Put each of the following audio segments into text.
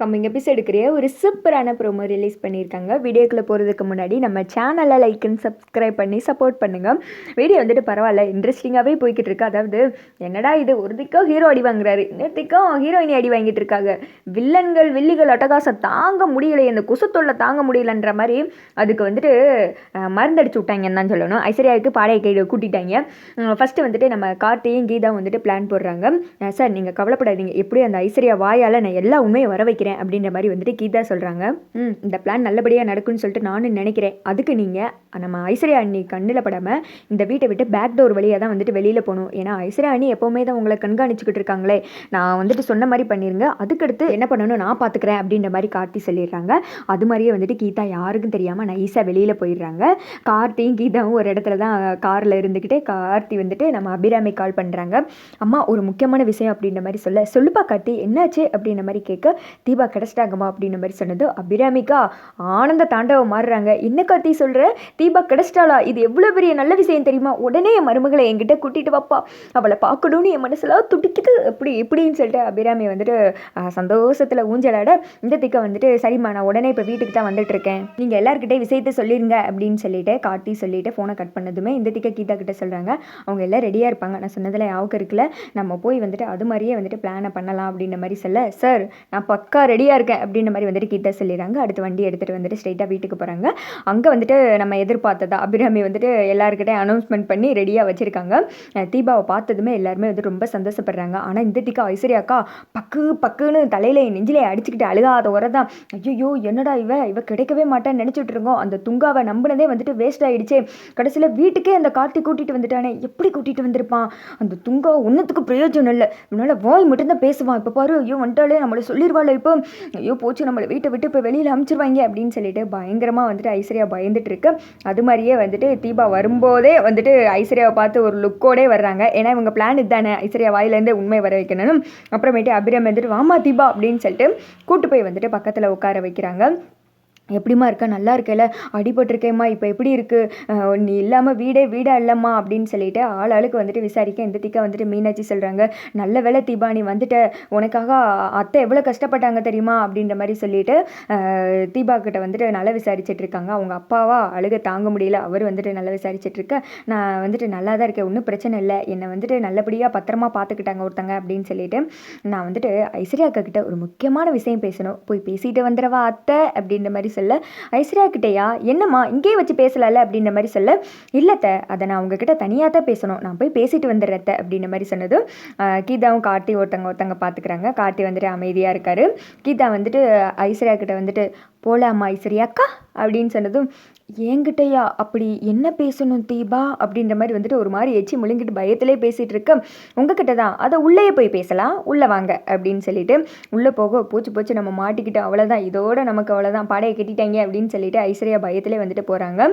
Coming எபிசோடுக்குரிய ஒரு சூப்பரான promo release பண்ணியிருக்காங்க. வீடியோக்குள்ளே போகிறதுக்கு முன்னாடி நம்ம சேனலை லைக் அண்ட் சப்ஸ்கிரைப் பண்ணி சப்போர்ட் பண்ணுங்கள். வீடியோ வந்துட்டு பரவாயில்ல, இன்ட்ரெஸ்டிங்காகவே போய்கிட்டு இருக்கு. அதாவது என்னடா இது, ஒரு திக்கம் ஹீரோ அடி வாங்குறாரு, இன்னொரு திக்கம் ஹீரோயினி அடி வாங்கிட்டு இருக்காங்க. வில்லிகள் அட்டகாசம் தாங்க முடியலை, இந்த குசுத்தொல்லை தாங்க முடியலன்ற மாதிரி அதுக்கு வந்துட்டு மருந்தடிச்சு விட்டாங்கன்னு தான் சொல்லணும். ஐஸ்வர்யாவுக்கு பாடையை கை கூட்டிட்டாங்க. ஃபஸ்ட்டு வந்துட்டு நம்ம கார்த்தியும் கீதா வந்துட்டு பிளான் போடுறாங்க. சார் நீங்கள் கவலைப்படாதீங்க, எப்படி அந்த ஐஸ்வர்யா வாயால் நான் எல்லா உண்மையை வர வைக்கிறேன் அப்படின்ற மாதிரி வந்துட்டு கீதா சொல்கிறாங்க. இந்த பிளான் நல்லபடியாக நடக்கும்னு சொல்லிட்டு நானும் நினைக்கிறேன். அதுக்கு நீங்கள் நம்ம ஐஸ்வர்யா அண்ணி கண்ணில் படாமல் இந்த வீட்டை விட்டு பேக் டோர் வழியாக தான் வந்துட்டு வெளியில் போகணும். ஏன்னா ஐஸ்வர்யா அண்ணி எப்போவுமே தான் உங்களை கண்காணிச்சுக்கிட்டு இருக்காங்களே, நான் வந்துட்டு சொன்ன மாதிரி பண்ணிடுங்க, அதுக்கடுத்து என்ன பண்ணணும் நான் பார்த்துக்கிறேன் அப்படின்ற மாதிரி கார்த்தி சொல்லிடுறாங்க. அது மாதிரியே வந்துட்டு கீதா யாருக்கும் தெரியாமல் நைஸாக வெளியில் போயிடுறாங்க. கார்த்தியும் கீதாவும் ஒரு இடத்துல தான் காரில் இருந்துக்கிட்டே கார்த்தி வந்துட்டு நம்ம அபிராமி கால் பண்ணுறாங்க. அம்மா ஒரு முக்கியமான விஷயம் அப்படின்ற மாதிரி சொல்லுப்பா கார்த்தி, என்னாச்சு அப்படின்ற மாதிரி கேட்க, தீபா கிடச்சிட்டாங்கம்மா அப்படின்ற மாதிரி சொன்னது அபிராமிக்கா ஆனந்த தாண்டவம் மாறுறாங்க. என்ன கார்த்தி சொல்கிற, தீபா கிடச்சிட்டாளா, இது எவ்வளோ பெரிய நல்ல விஷயம் தெரியுமா, உடனே என் மருமகளை என்கிட்ட கூட்டிகிட்டு வாப்பா, அவளை பார்க்கணுன்னு என் மனசுலாம் துடிக்குது அப்படி இப்படின்னு சொல்லிட்டு அபிராமி வந்துட்டு சந்தோஷத்தில் ஊஞ்சலாட, இந்த திக்கை வந்துட்டு சரிம்மா நான் உடனே இப்போ வீட்டுக்கு தான் வந்துட்டு இருக்கேன், நீங்கள் எல்லாருக்கிட்டே விஷயத்தை சொல்லிடுங்க அப்படின்னு சொல்லிட்டு கார்த்தி சொல்லிட்டு ஃபோனை கட் பண்ணதுமே இந்த திக்கை கீதா கிட்ட சொல்கிறாங்க. அவங்க எல்லாம் ரெடியாக இருப்பாங்க, நான் சொன்னதில் யாவுக்கு இருக்குல்ல, நம்ம போய் வந்துட்டு அது மாதிரியே வந்துட்டு பிளானை பண்ணலாம் அப்படின்ற மாதிரி சொல்ல, சார் நான் பக்கா ரெடியாக இருக்கேன் அப்படின்ற மாதிரி வந்துட்டு கீதா சொல்லிடுறாங்க. அடுத்து வண்டி எடுத்துகிட்டு வந்துட்டு ஸ்ட்ரெயிட்டாக வீட்டுக்கு போகிறாங்க. அங்கே வந்துட்டு நம்ம எதிர்பார்த்ததா அபிராமி வந்துட்டு எல்லாருக்கிட்டே அனௌன்ஸ்மெண்ட் பண்ணி ரெடியாக வச்சுருக்காங்க. தீபாவை பார்த்ததுமே எல்லாருமே வந்து ரொம்ப சந்தோஷப்படுறாங்க. ஆனால் இந்த திக்கா ஐஸ்வர்யாக்கா பக்குன்னு தலையில நெஞ்சிலே அடிச்சுக்கிட்டு அழுகாத உரதான், ஐயோ என்னடா இவ கிடைக்கவே மாட்டான்னு நினச்சிட்டு இருக்கோம், அந்த துங்காவை நம்பினதே வந்துட்டு வேஸ்ட் ஆகிடுச்சே, கடைசியில் வீட்டுக்கே அந்த கார்த்தி கூட்டிகிட்டு வந்துட்டானே, எப்படி கூட்டிகிட்டு வந்திருப்பான், அந்த துங்கா ஒன்றுத்துக்கு பிரயோஜனம் இல்லை, இவனால் வாய் மட்டும்தான் பேசுவான், இப்போ பாரு ஐயோ வந்துட்டாலே நம்மளை சொல்லிடுவாள், இப்போ ஐயோ போச்சு நம்மளை வீட்டை விட்டு இப்போ வெளியில் அனுப்பிச்சிருவாங்க அப்படின்னு சொல்லிட்டு பயங்கரமாக வந்துட்டு ஐஸ்வர்யா பயந்துட்டு இருக்கு. அது மாதிரியே வந்துட்டு தீபா வரும்போதே வந்துட்டு ஐஸ்வர்யாவை பார்த்து ஒரு லுக்கோடே வர்றாங்க. ஏன்னா இவங்க பிளான் இதுதானே, ஐஸ்வர்யா வாயிலேருந்து உண்மை வர வைக்கணும். அப்புறமேட்டு அபிராமி வந்துட்டு வாமா தீபா அப்படின்னு சொல்லிட்டு கூட்டு போய் வந்துட்டு பக்கத்தில் உட்கார வைக்கிறாங்க. எப்படிமா இருக்கா, நல்லா இருக்கல, அடிபட்டிருக்கேம்மா, இப்போ எப்படி இருக்குது, நீ இல்லாமல் வீடா இல்லைம்மா அப்படின்னு சொல்லிட்டு ஆளுக்கு வந்துட்டு விசாரிக்க இந்த திக்கா வந்துட்டு மீனாட்சி சொல்கிறாங்க. நல்ல வேலை தீபா நீ வந்துட்ட, உனக்காக அத்தை எவ்வளோ கஷ்டப்பட்டாங்க தெரியுமா அப்படின்ற மாதிரி சொல்லிட்டு தீபா கிட்ட வந்துட்டு நல்லா விசாரிச்சுட்டு இருக்காங்க. அவங்க அப்பாவா அழுக தாங்க முடியல, அவர் வந்துட்டு நல்லா விசாரிச்சுட்டு இருக்க, நான் வந்துட்டு நல்லா தான் இருக்கேன், ஒன்றும் பிரச்சனை இல்லை, என்னை வந்துட்டு நல்லபடியாக பத்திரமா பார்த்துக்கிட்டாங்க ஒருத்தங்க அப்படின்னு சொல்லிட்டு, நான் வந்துட்டு ஐஸ்வர்யா அக்கா கிட்ட ஒரு முக்கியமான விஷயம் பேசணும், போய் பேசிட்டு வந்துடுவா அத்தை அப்படின்ற மாதிரி சொல்ல, ஐஸ்வர்யா கிட்டையா, என்னம்மா இங்கேயே வச்சு பேசலாம்ல அப்படின்ற மாதிரி சொல்ல, இல்லத்த அதை நான் உங்ககிட்ட தனியாக தான் பேசணும், நான் போய் பேசிட்டு வந்துடுறத்த அப்படின்ற மாதிரி சொன்னது. கீதாவும் கார்த்தி ஒருத்தங்க பார்த்துக்கிறாங்க. கார்த்தி வந்துட்டு அமைதியாக இருக்காரு. கீதா வந்துட்டு ஐஸ்வர்யா கிட்ட வந்துட்டு போலாமா ஐஸ்வர்யா அக்கா அப்படின்னு சொன்னதும், என்கிட்டயா, அப்படி என்ன பேசணும் தீபா அப்படின்ற மாதிரி வந்துட்டு ஒரு மாதிரி எச்சி முழுங்கிட்டு பயத்திலே பேசிகிட்டு இருக்க, உங்ககிட்ட தான், அதை உள்ளேயே போய் பேசலாம், உள்ளே வாங்க அப்படின்னு சொல்லிட்டு உள்ளே போக போச்சு நம்ம மாட்டிக்கிட்டு அவ்வளோதான், இதோட நமக்கு அவ்வளோதான், பாடையை கட்டிட்டாங்க அப்படின்னு சொல்லிட்டு ஐஸ்வர்யா பயத்திலே வந்துட்டு போகிறாங்க.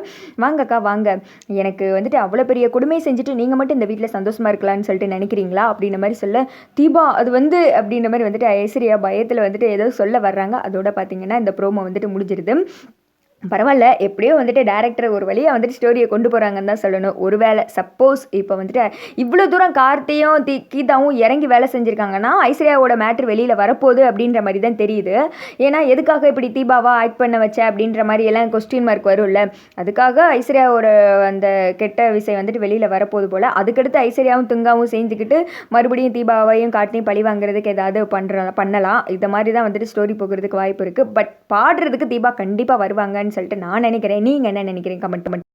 வாங்கக்கா வாங்க, எனக்கு வந்துட்டு அவ்வளோ பெரிய கொடுமை செஞ்சுட்டு நீங்கள் மட்டும் இந்த வீட்டில் சந்தோஷமாக இருக்கலாம்னு சொல்லிட்டு நினைக்கிறீங்களா அப்படின்ற மாதிரி சொல்ல, தீபா அது வந்து அப்படின்ற மாதிரி வந்துட்டு ஐஸ்வர்யா பயத்தில் வந்துட்டு ஏதோ சொல்ல வர்றாங்க. அதோட பார்த்தீங்கன்னா இந்த ப்ரோமோ வந்துட்டு முடிஞ்சிருது. பரவாயில்ல, எப்படியோ வந்துட்டு டேரக்டர் ஒரு வழியாக வந்துட்டு ஸ்டோரியை கொண்டு போகிறாங்கன்னு தான் சொல்லணும். ஒருவேளை சப்போஸ் இப்போ வந்துட்டு இவ்வளோ தூரம் கார்த்தியும் கீதாவும் இறங்கி வேலை செஞ்சுருக்காங்கன்னா ஐஸ்வர்யாவோட மேட்ரு வெளியில் வரப்போகுது அப்படின்ற மாதிரி தான் தெரியுது. ஏன்னா எதுக்காக இப்படி தீபாவா ஆக்ட் பண்ண வச்ச அப்படின்ற மாதிரி எல்லாம் கொஸ்டின் மார்க் வரும்ல, அதுக்காக ஐஸ்வர்யாவோட அந்த கெட்ட விஷயம் வந்துட்டு வெளியில் வரப்போகுது போல். அதுக்கடுத்து ஐஸ்வர்யாவும் துங்காவும் செஞ்சுக்கிட்டு மறுபடியும் தீபாவையும் காட்டியும் பழி வாங்குறதுக்கு ஏதாவது பண்ணலாம். இந்த மாதிரி தான் வந்துட்டு ஸ்டோரி போகிறதுக்கு வாய்ப்பு இருக்குது. பட் பாடுறதுக்கு தீபா கண்டிப்பாக வருவாங்க சொல்லிட்டு நான் நினைக்கிறேன். நீங்கள் என்ன நினைக்கிறீங்க? கமெண்ட்